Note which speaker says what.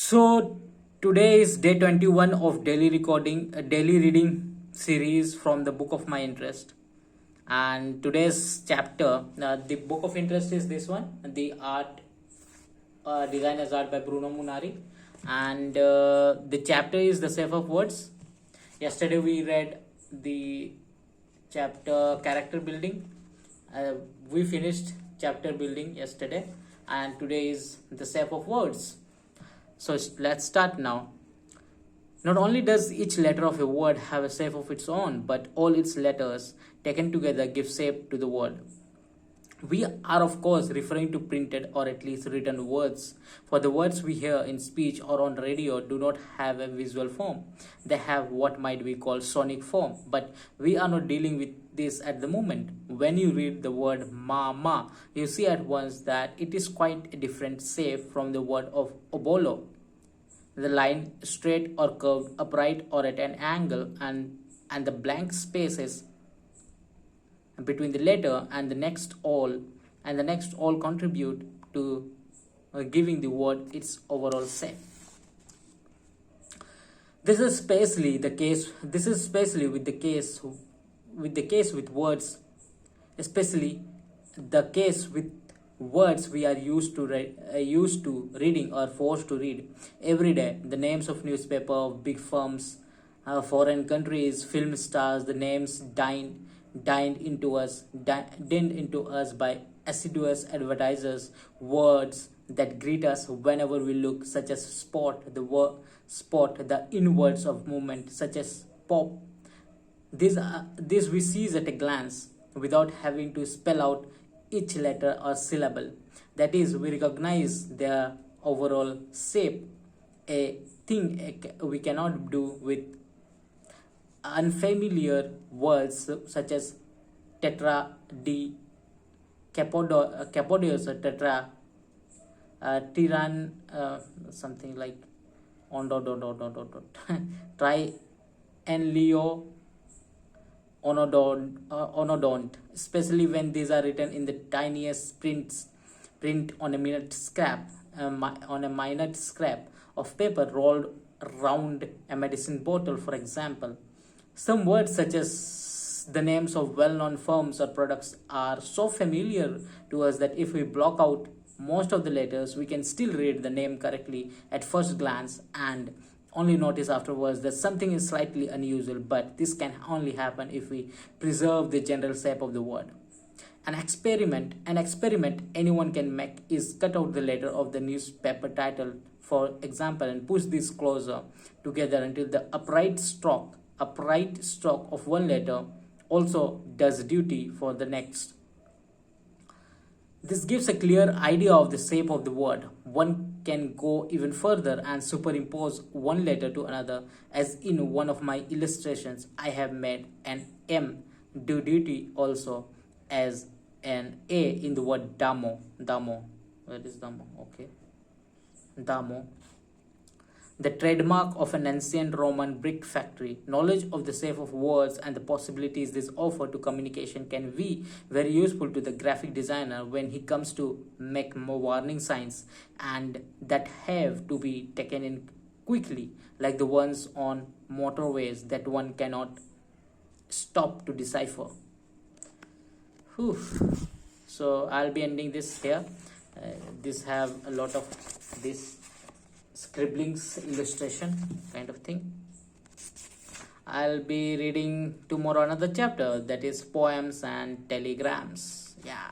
Speaker 1: So today is day 21 of daily recording, a daily reading series from the book of my interest. And today's chapter, the book of interest is this one, the art, design as art by Bruno Munari. And the chapter is the safe of words. Yesterday we read the chapter character building. We finished chapter building yesterday, and today is the safe of words. So let's start now. Not only does each letter of a word have a shape of its own, but all its letters taken together give shape to the word. We are of course referring to printed or at least written words, for the words we hear in speech or on radio do not have a visual form. They have what might be called sonic form, but we are not dealing with this at the moment. When you read the word mama, you see at once that it is quite a different shape from the word of obolo. The line straight or curved, upright or at an angle, and the blank spaces between the letter and the next all contribute to giving the word its overall shape. This is especially the case with words, especially the case with words we are used to reading or forced to read every day. The names of newspaper, of big firms, foreign countries, film stars, the names dined into us by assiduous advertisers, words that greet us whenever we look, such as spot, the inwards of movement, such as pop. This we seize at a glance without having to spell out each letter or syllable. That is, we recognize their overall shape, a thing we cannot do with unfamiliar words such as tetra, d, Capodius, tetra, tiran, something like try and leo onodont, especially when these are written in the tiniest print on a minute scrap of paper rolled round a medicine bottle, for example. Some words such as the names of well-known firms or products are so familiar to us that if we block out most of the letters, we can still read the name correctly at first glance and only notice afterwards that something is slightly unusual, but this can only happen if we preserve the general shape of the word. An experiment anyone can make is cut out the letter of the newspaper title, for example, and push these closer together until the upright stroke of one letter also does duty for the next. This gives a clear idea of the shape of the word. One can go even further and superimpose one letter to another, as in one of my illustrations I have made an M do duty also as an A in the word damo. Where is damo? Okay. Damo. The trademark of an ancient Roman brick factory. Knowledge of the shape of words and the possibilities this offer to communication can be very useful to the graphic designer when he comes to make more warning signs, and that have to be taken in quickly, like the ones on motorways that one cannot stop to decipher. Whew. So I'll be ending this here. This have a lot of this scribblings, illustration kind of thing. I'll be reading tomorrow another chapter, that is poems and telegrams. Yeah.